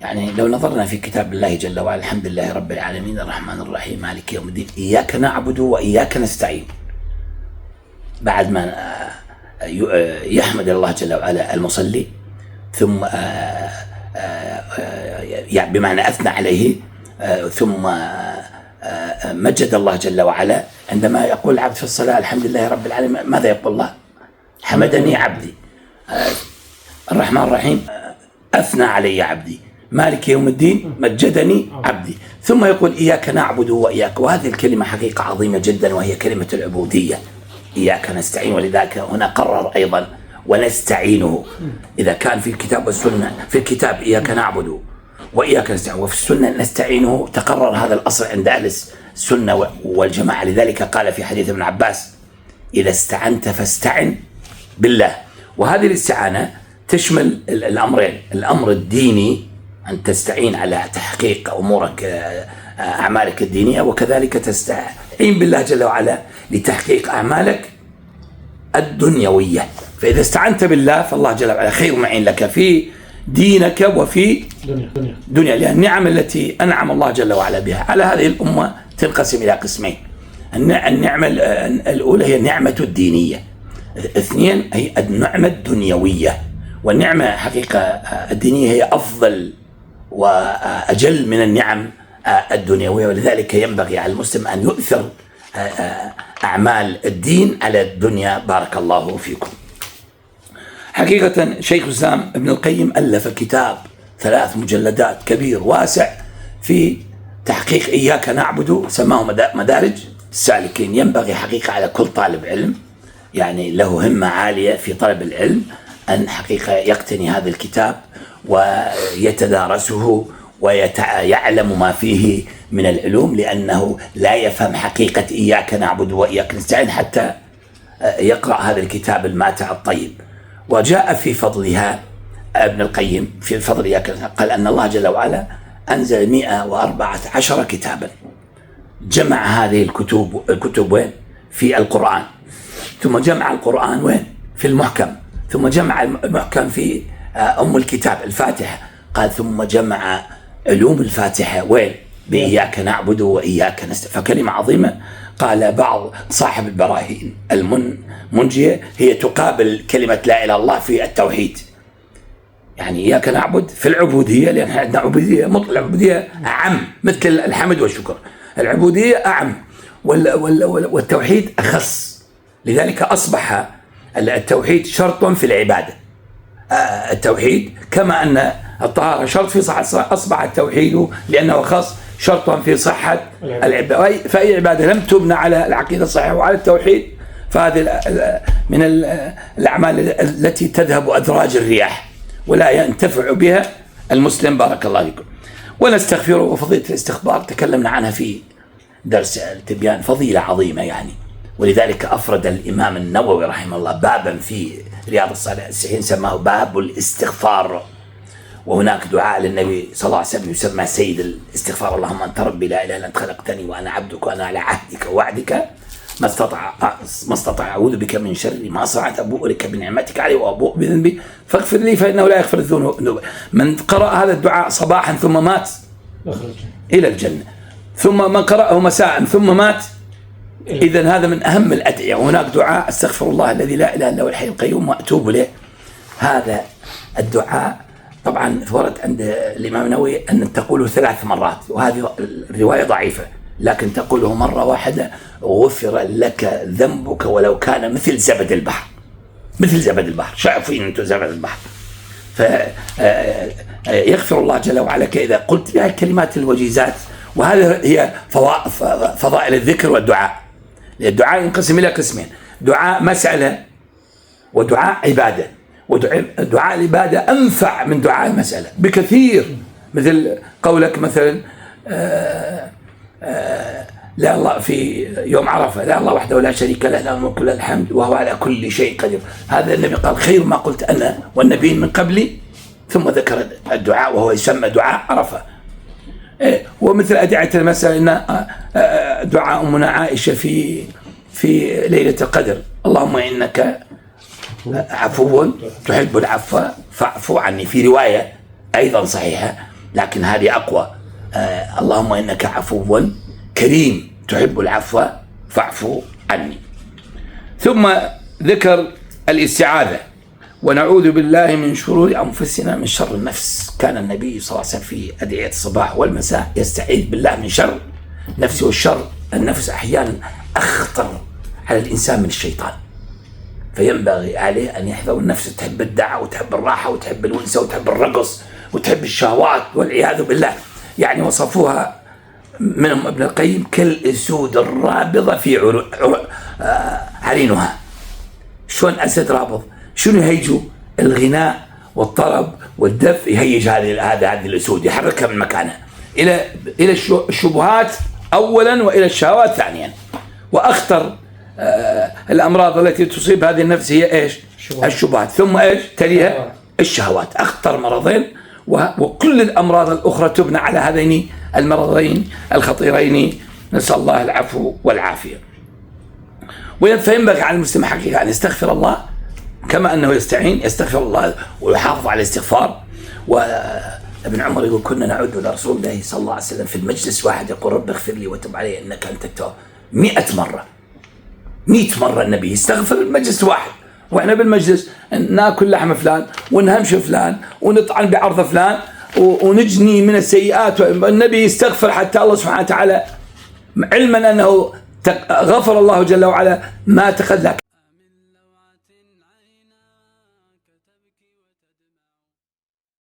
يعني لو نظرنا في كتاب الله جل وعلا: الحمد لله رب العالمين الرحمن الرحيم مالك يوم الدين إياك نعبد وإياك نستعين، بعد ما يحمد الله جل وعلا المصلي ثم يعني بمعنى أثنى عليه، ثم مجد الله جل وعلا. عندما يقول العبد في الصلاة الحمد لله رب العالمين، ماذا يقول الله؟ حمدني عبدي. الرحمن الرحيم أثنى علي عبدي. مالك يوم الدين مجدني عبدي. ثم يقول إياك نعبد وإياك، وهذه الكلمة حقيقة عظيمة جدا، وهي كلمة العبودية. إياك نستعين، ولذلك هنا قرر أيضا ونستعينه. إذا كان في الكتاب والسنة، في الكتاب إياك نعبد وإياك نستعين، وفي السنة نستعينه، تقرر هذا الأصل عند أهل السنة والجماعة. لذلك قال في حديث ابن عباس: إذا استعنت فاستعن بالله. وهذه الاستعانة تشمل الأمرين: الأمر الديني أن تستعين على تحقيق أمورك أعمالك الدينية، وكذلك تستعين بالله جل وعلا لتحقيق أعمالك الدنيوية. فإذا استعنت بالله فالله جل وعلا خير معين لك في دينك وفي دنيا، لأن النعم التي أنعم الله جل وعلا بها على هذه الأمة تنقسم إلى قسمين: النعمة الأولى هي النعمة الدينية، اثنين هي النعمة الدنيوية. والنعمة حقيقة الدينية هي أفضل وأجل من النعم الدنيوية، ولذلك ينبغي على المسلم أن يؤثر أعمال الدين على الدنيا. بارك الله فيكم. حقيقة شيخ الإسلام ابن القيم ألف كتاب 3 مجلدات كبير واسع في تحقيق إياك نعبد، سماه مدارج السالكين. ينبغي حقيقة على كل طالب علم يعني له همة عالية في طلب العلم أن حقيقة يقتني هذا الكتاب ويتدارسه ويعلم ما فيه من العلوم، لأنه لا يفهم حقيقة إياك نعبد وإياك نستعين حتى يقرأ هذا الكتاب الماتع الطيب. وجاء في فضلها ابن القيم في فضل إياك قال أن الله جل وعلا أنزل 114 كتابا، جمع هذه الكتب وين؟ في القرآن، ثم جمع القرآن وين؟ في المحكم، ثم جمع المحكم في أم الكتاب الفاتحة، قال ثم جمع علوم الفاتحة وين؟ بإياك نعبد وإياك نستعين. فكلمة عظيمة. قال بعض صاحب البراهين المنجية هي تقابل كلمة لا إله إلا الله في التوحيد. يعني إياك نعبد في العبودية، لأن عندنا عبودية مطلق، العبودية أعم مثل الحمد والشكر، العبودية أعم والتوحيد أخص. لذلك أصبح التوحيد شرط في العبادة. التوحيد كما أن الطهارة شرط في صحة الصلاة، أصبح التوحيد لأنه خاص شرط في صحة العبادة. فأي عبادة لم تبنى على العقيدة الصحيحة وعلى التوحيد فهذه من الأعمال التي تذهب أدراج الرياح ولا ينتفع بها المسلم. بارك الله فيكم. ونستغفره. وفضيلة الاستخبار تكلمنا عنها في درس التبيان، فضيلة عظيمة يعني. ولذلك أفرد الإمام النووي رحمه الله بابا في رياض الصالحين سماه باب الاستغفار. وهناك دعاء للنبي صلى الله عليه وسلم يسمى سيد الاستغفار: اللهم أنت ربي لا إله إلا أنت خلقتني وأنا عبدك وأنا على عهدك ووعدك ما استطع أعوذ بك من شر ما صنعت، أبوء لك بنعمتك علي وأبوء بذنبي فاغفر لي فإنه لا يغفر الذنوب. من قرأ هذا الدعاء صباحا ثم مات إلى الجنة، ثم من قرأه مساء ثم مات. إذن هذا من أهم الأدعية. وهناك دعاء: أستغفر الله الذي لا إله إلا هو الحي القيوم وأتوب إليه. هذا الدعاء طبعا ورد عند الإمام النووي أن تقوله 3 مرات، وهذه الرواية ضعيفة، لكن تقوله مرة واحدة غفر لك ذنبك ولو كان مثل زبد البحر. مثل زبد البحر، شايفين أنتم زبد البحر. فيغفر الله جل وعلا إذا قلت بها الكلمات الوجيزات. وهذا هي فضائل الذكر والدعاء. الدعاء ينقسم إلى قسمين: دعاء مسألة ودعاء عبادة. ودعاء العبادة أنفع من دعاء المسألة بكثير، مثل قولك مثلا لا الله في يوم عرفة: لا الله وحده لا شريك له له الملك وله الحمد وهو على كل شيء قدير. هذا النبي قال: خير ما قلت أنا والنبيين من قبلي، ثم ذكر الدعاء وهو يسمى دعاء عرفة. ومثل أدعية المسألة إن دعاء أمنا عائشة في ليلة القدر: اللهم إنك عفو تحب العفو فاعف عني. في رواية أيضا صحيحة لكن هذه أقوى. اللهم إنك عفو كريم تحب العفو فاعف عني. ثم ذكر الاستعاذة: ونعوذ بالله من شرور أنفسنا من شر النفس. كان النبي صلى الله عليه وسلم في أدعية الصباح والمساء يستعيذ بالله من شر نفسه. والشر النفس أحيانا أخطر على الإنسان من الشيطان، فينبغي عليه أن يحذر النفس. تحب الدعاء وتحب الراحة وتحب الونسة وتحب الرقص وتحب الشهوات والعياذ بالله. يعني وصفوها منهم ابن القيم كالأسود الرابضة في عرينها. شلون أسد رابض؟ شنو يهيجوا؟ الغناء والطرب والدف يهيج هذه الأسود، يحركها من مكانها إلى الشبهات أولا وإلى الشهوات ثانيا. وأخطر الأمراض التي تصيب هذه النفس هي إيش؟ الشبهات، ثم إيش تليها؟ الشهوات. أخطر مرضين، وكل الأمراض الأخرى تبنى على هذين المرضين الخطيرين، نسأل الله العفو والعافية. فينبغي على المسلم حقيقة أن يستغفر الله كما أنه يستغفر الله ويحافظ على الاستغفار. وابن عمر يقول: كنا نعود إلى رسول الله صلى الله عليه وسلم في المجلس واحد يقول: رب اغفر لي وتب علي إنك أنت التواب. 100 مرة النبي يستغفر المجلس واحد، وإحنا بالمجلس ناكل لحم فلان ونهمش فلان ونطعن بعرض فلان ونجني من السيئات. النبي يستغفر حتى الله سبحانه وتعالى علما أنه غفر الله جل وعلا ما تقدم.